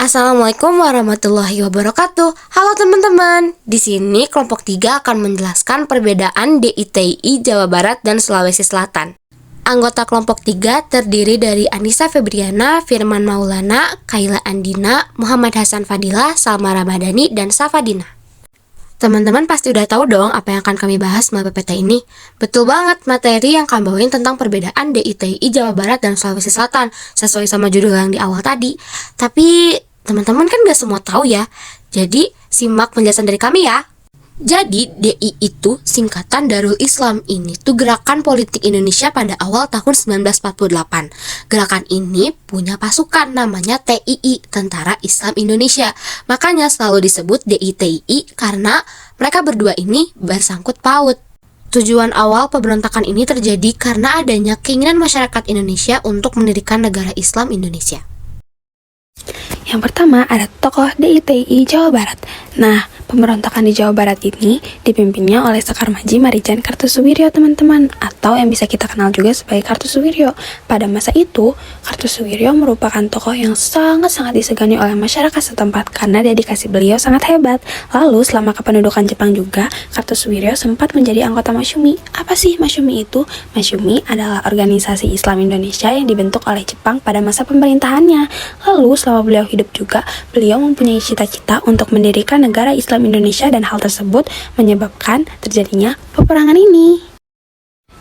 Assalamualaikum warahmatullahi wabarakatuh. Halo teman-teman. Di sini kelompok 3 akan menjelaskan perbedaan DITI Jawa Barat dan Sulawesi Selatan. Anggota kelompok 3 terdiri dari Anissa Febriana, Firman Maulana, Kaila Andina, Muhammad Hasan Fadilah, Salma Ramadhani, dan Safadina. Teman-teman pasti udah tahu dong apa yang akan kami bahas melalui PPT ini. Betul banget, materi yang kami bawain tentang perbedaan DITI Jawa Barat dan Sulawesi Selatan, sesuai sama judul yang di awal tadi. Tapi teman-teman kan gak semua tahu ya. Jadi simak penjelasan dari kami ya. Jadi DI itu singkatan Darul Islam. Ini tuh gerakan politik Indonesia pada awal tahun 1948. Gerakan ini punya pasukan namanya TII, Tentara Islam Indonesia. Makanya selalu disebut DITI karena mereka berdua ini bersangkut paut. Tujuan awal pemberontakan ini terjadi karena adanya keinginan masyarakat Indonesia untuk mendirikan negara Islam Indonesia. Yang pertama ada tokoh DITI Jawa Barat. Nah, pemberontakan di Jawa Barat ini dipimpinnya oleh Sekar Maji Marijan Kartosuwiryo, teman-teman, atau yang bisa kita kenal juga sebagai Kartosuwiryo. Pada masa itu, Kartosuwiryo merupakan tokoh yang sangat-sangat disegani oleh masyarakat setempat karena dedikasi beliau sangat hebat. Lalu, selama kependudukan Jepang juga, Kartosuwiryo sempat menjadi anggota Masyumi. Apa sih Masyumi itu? Masyumi adalah organisasi Islam Indonesia yang dibentuk oleh Jepang pada masa pemerintahannya. Lalu, selama beliau hidup juga, beliau mempunyai cita-cita untuk mendirikan negara Islam Indonesia dan hal tersebut menyebabkan terjadinya peperangan ini.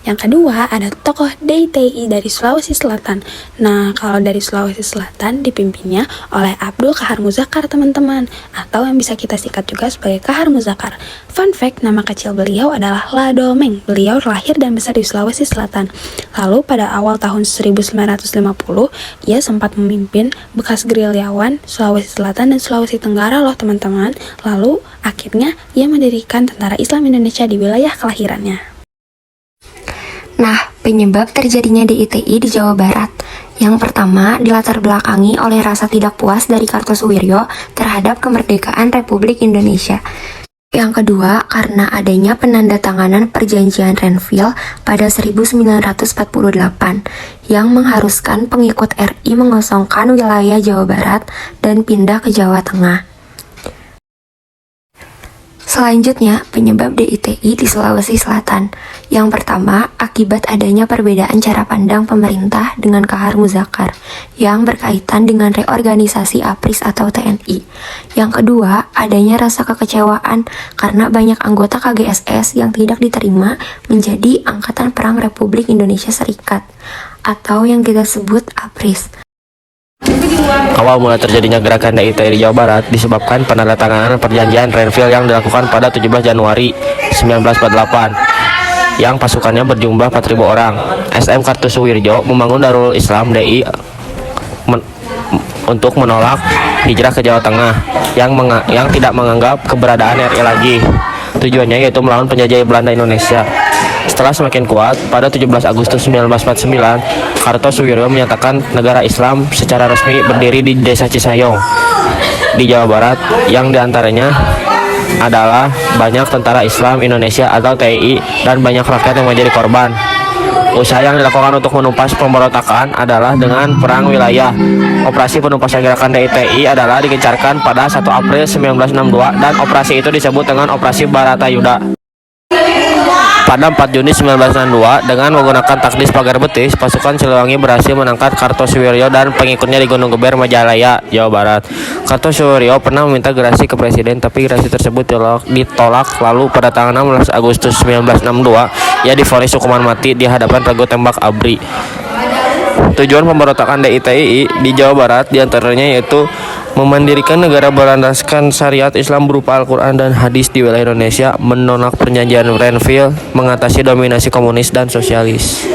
Yang kedua ada tokoh DITI dari Sulawesi Selatan. Nah, kalau dari Sulawesi Selatan dipimpinnya oleh Abdul Kahar Muzakar, teman-teman, atau yang bisa kita singkat juga sebagai Kahar Muzakar. Fun fact, nama kecil beliau adalah Ladomeng. Beliau lahir dan besar di Sulawesi Selatan. Lalu pada awal tahun 1950, ia sempat memimpin bekas gerilyawan Sulawesi Selatan dan Sulawesi Tenggara loh, teman-teman. Lalu akhirnya ia mendirikan Tentara Islam Indonesia di wilayah kelahirannya. Nah, penyebab terjadinya DITI di Jawa Barat. Yang pertama, dilatar belakangi oleh rasa tidak puas dari Kartosuwiryo terhadap kemerdekaan Republik Indonesia. Yang kedua, karena adanya penandatanganan Perjanjian Renville pada 1948 yang mengharuskan pengikut RI mengosongkan wilayah Jawa Barat dan pindah ke Jawa Tengah. Selanjutnya, penyebab DITI di Sulawesi Selatan. Yang pertama, akibat adanya perbedaan cara pandang pemerintah dengan Kahar Muzakar yang berkaitan dengan reorganisasi APRIS atau TNI. Yang kedua, adanya rasa kekecewaan karena banyak anggota KGSS yang tidak diterima menjadi Angkatan Perang Republik Indonesia Serikat atau yang kita sebut APRIS. Awal mula terjadinya gerakan DITI di Jawa Barat disebabkan penandatanganan Perjanjian Renville yang dilakukan pada 17 Januari 1948 yang pasukannya berjumlah 4.000 orang. SM Kartosuwiryo membangun Darul Islam DI untuk menolak hijrah ke Jawa Tengah yang tidak menganggap keberadaan RI lagi. Tujuannya yaitu melawan penjajah Belanda Indonesia. Setelah semakin kuat, pada 17 Agustus 1949, Kartosuwiryo menyatakan negara Islam secara resmi berdiri di Desa Cisayong di Jawa Barat, yang diantaranya adalah banyak tentara Islam Indonesia atau TII dan banyak rakyat yang menjadi korban. Usaha yang dilakukan untuk menumpas pemberontakan adalah dengan perang wilayah. Operasi penumpasan gerakan DITI adalah digencarkan pada 1 April 1962 dan operasi itu disebut dengan Operasi Baratayuda. Pada 4 Juni 1962, dengan menggunakan taktis pagar betis, pasukan Siliwangi berhasil menangkap Kartosuwiryo dan pengikutnya di Gunung Geber, Majalaya, Jawa Barat. Kartosuwiryo pernah meminta gerasi ke presiden, tapi gerasi tersebut ditolak. Lalu pada tanggal 16 Agustus 1962, ia divonis hukuman mati di hadapan regu tembak ABRI. Tujuan pemberontakan DITI di Jawa Barat diantaranya yaitu memendirikan negara berlandaskan syariat Islam berupa Al-Quran dan hadis di wilayah Indonesia, menolak Perjanjian Renville, mengatasi dominasi komunis dan sosialis.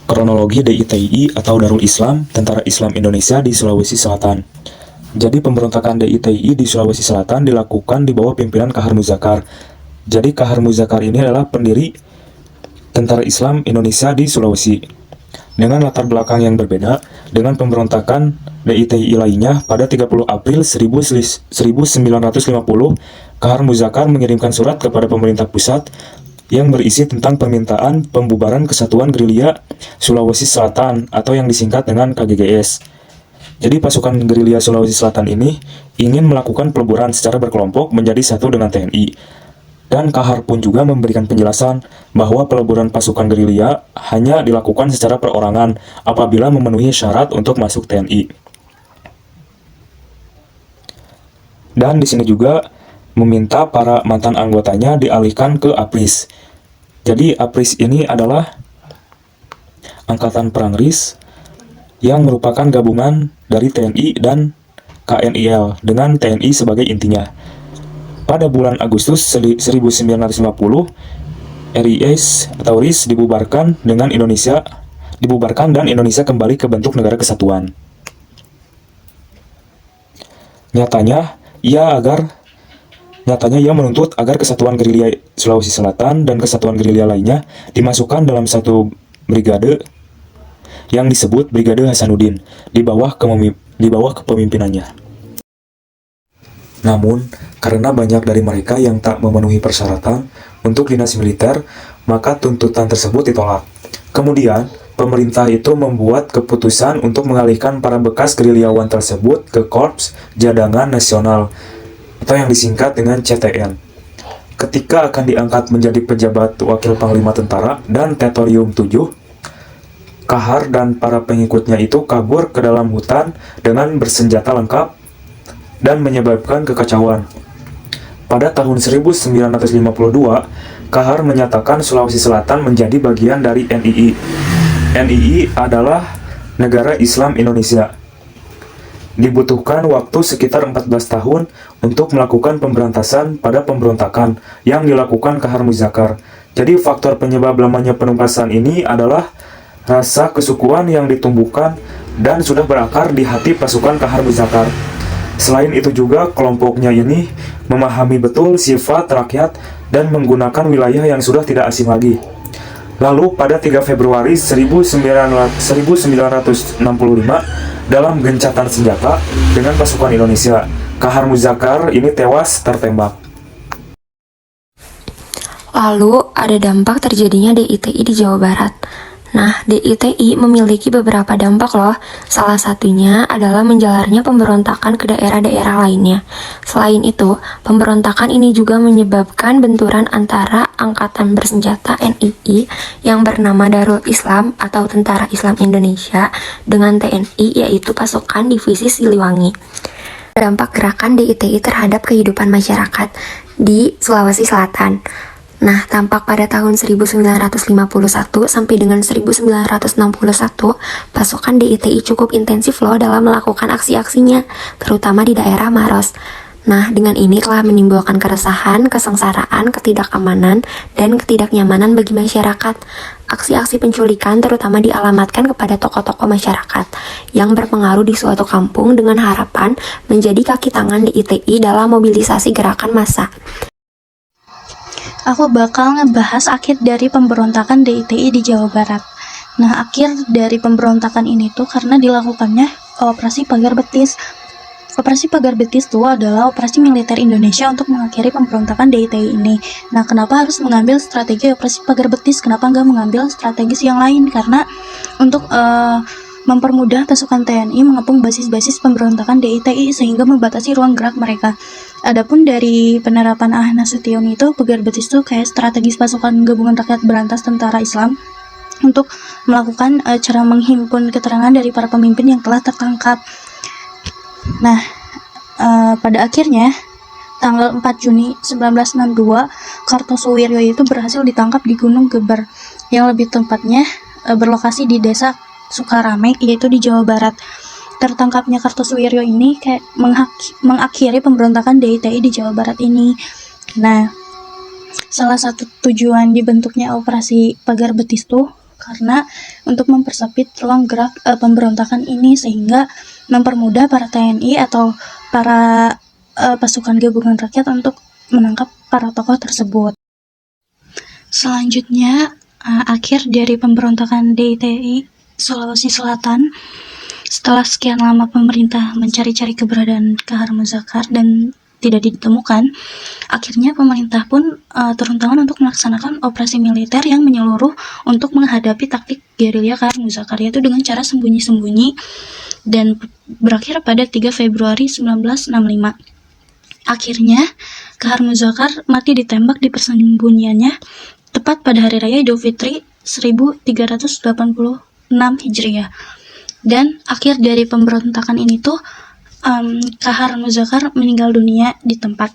Kronologi DITI atau Darul Islam, Tentara Islam Indonesia di Sulawesi Selatan. Jadi pemberontakan DITI di Sulawesi Selatan dilakukan di bawah pimpinan Kahar Muzakar. Jadi Kahar Muzakar ini adalah pendiri Tentara Islam Indonesia di Sulawesi. Dengan latar belakang yang berbeda dengan pemberontakan DITI lainnya, pada 30 April 1950, Kahar Muzakar mengirimkan surat kepada pemerintah pusat yang berisi tentang permintaan pembubaran Kesatuan Gerilya Sulawesi Selatan atau yang disingkat dengan KGGS. Jadi pasukan gerilya Sulawesi Selatan ini ingin melakukan peleburan secara berkelompok menjadi satu dengan TNI. Dan Kahar pun juga memberikan penjelasan bahwa peleburan pasukan gerilya hanya dilakukan secara perorangan apabila memenuhi syarat untuk masuk TNI. Dan di sini juga meminta para mantan anggotanya dialihkan ke APRIS. Jadi APRIS ini adalah Angkatan Perang RIS yang merupakan gabungan dari TNI dan KNIL dengan TNI sebagai intinya. Pada bulan Agustus 1950, RIS atau RIS dibubarkan dan Indonesia kembali ke bentuk negara kesatuan. Nyatanya ia menuntut agar kesatuan gerilya Sulawesi Selatan dan kesatuan gerilya lainnya dimasukkan dalam satu brigade yang disebut Brigade Hasanuddin di bawah kepemimpinannya. Namun, karena banyak dari mereka yang tak memenuhi persyaratan untuk dinas militer, maka tuntutan tersebut ditolak. Kemudian, pemerintah itu membuat keputusan untuk mengalihkan para bekas gerilyawan tersebut ke Korps Cadangan Nasional atau yang disingkat dengan CTN. Ketika akan diangkat menjadi pejabat wakil panglima tentara dan Tetorium 7, Kahar dan para pengikutnya itu kabur ke dalam hutan dengan bersenjata lengkap dan menyebabkan kekacauan. Pada tahun 1952, Kahar menyatakan Sulawesi Selatan menjadi bagian dari NII. NII adalah Negara Islam Indonesia. Dibutuhkan waktu sekitar 14 tahun untuk melakukan pemberantasan pada pemberontakan yang dilakukan Kahar Muzakar. Jadi faktor penyebab lamanya penugasan ini adalah rasa kesukuan yang ditumbuhkan dan sudah berakar di hati pasukan Kahar Muzakar. Selain itu juga kelompoknya ini memahami betul sifat rakyat dan menggunakan wilayah yang sudah tidak asing lagi. Lalu pada 3 Februari 1965 dalam gencatan senjata dengan pasukan Indonesia, Kahar Muzakar ini tewas tertembak. Lalu ada dampak terjadinya DITI di Jawa Barat. Nah, DITI memiliki beberapa dampak loh. Salah satunya adalah menjalarnya pemberontakan ke daerah-daerah lainnya. Selain itu, pemberontakan ini juga menyebabkan benturan antara angkatan bersenjata NII yang bernama Darul Islam atau Tentara Islam Indonesia dengan TNI yaitu pasukan divisi Siliwangi. Dampak gerakan DITI terhadap kehidupan masyarakat di Sulawesi Selatan. Nah, tampak pada tahun 1951 sampai dengan 1961, pasukan DITI cukup intensif loh dalam melakukan aksi-aksinya, terutama di daerah Maros. Nah, dengan ini telah menimbulkan keresahan, kesengsaraan, ketidakamanan, dan ketidaknyamanan bagi masyarakat. Aksi-aksi penculikan terutama dialamatkan kepada tokoh-tokoh masyarakat yang berpengaruh di suatu kampung dengan harapan menjadi kaki tangan DITI dalam mobilisasi gerakan massa. Aku bakal ngebahas akhir dari pemberontakan DITI di Jawa Barat. Nah, akhir dari pemberontakan ini tuh karena dilakukannya Operasi Pagar Betis. Operasi Pagar Betis itu adalah operasi militer Indonesia untuk mengakhiri pemberontakan DITI ini. Nah, kenapa harus mengambil strategi Operasi Pagar Betis? Kenapa nggak mengambil strategi yang lain? Karena untuk mempermudah pasukan TNI mengepung basis-basis pemberontakan DITI sehingga membatasi ruang gerak mereka. Adapun dari penerapan Nasution itu, Pagar Betis itu kayak strategis pasukan gabungan rakyat berantas tentara Islam untuk melakukan cara menghimpun keterangan dari para pemimpin yang telah tertangkap. Nah, pada akhirnya tanggal 4 Juni 1962, Kartosuwiryo itu berhasil ditangkap di Gunung Geber, yang lebih tepatnya berlokasi di desa Sukarame, yaitu di Jawa Barat. Tertangkapnya Kartosuwiryo ini kayak mengakhiri pemberontakan DITI di Jawa Barat ini. Nah, salah satu tujuan dibentuknya Operasi Pagar Betis tuh karena untuk mempersempit ruang gerak pemberontakan ini sehingga mempermudah para TNI atau para pasukan gabungan rakyat untuk menangkap para tokoh tersebut. Selanjutnya, akhir dari pemberontakan DITI Sulawesi Selatan. Setelah sekian lama pemerintah mencari-cari keberadaan Kahar Muzakar dan tidak ditemukan, akhirnya pemerintah pun turun tangan untuk melaksanakan operasi militer yang menyeluruh untuk menghadapi taktik gerilya Kahar Muzakar, yaitu dengan cara sembunyi-sembunyi, dan berakhir pada 3 Februari 1965. Akhirnya, Kahar Muzakar mati ditembak di persembunyiannya tepat pada Hari Raya Idul Fitri 1386 Hijriah. Dan akhir dari pemberontakan ini tuh Kahar Muzakar meninggal dunia di tempat.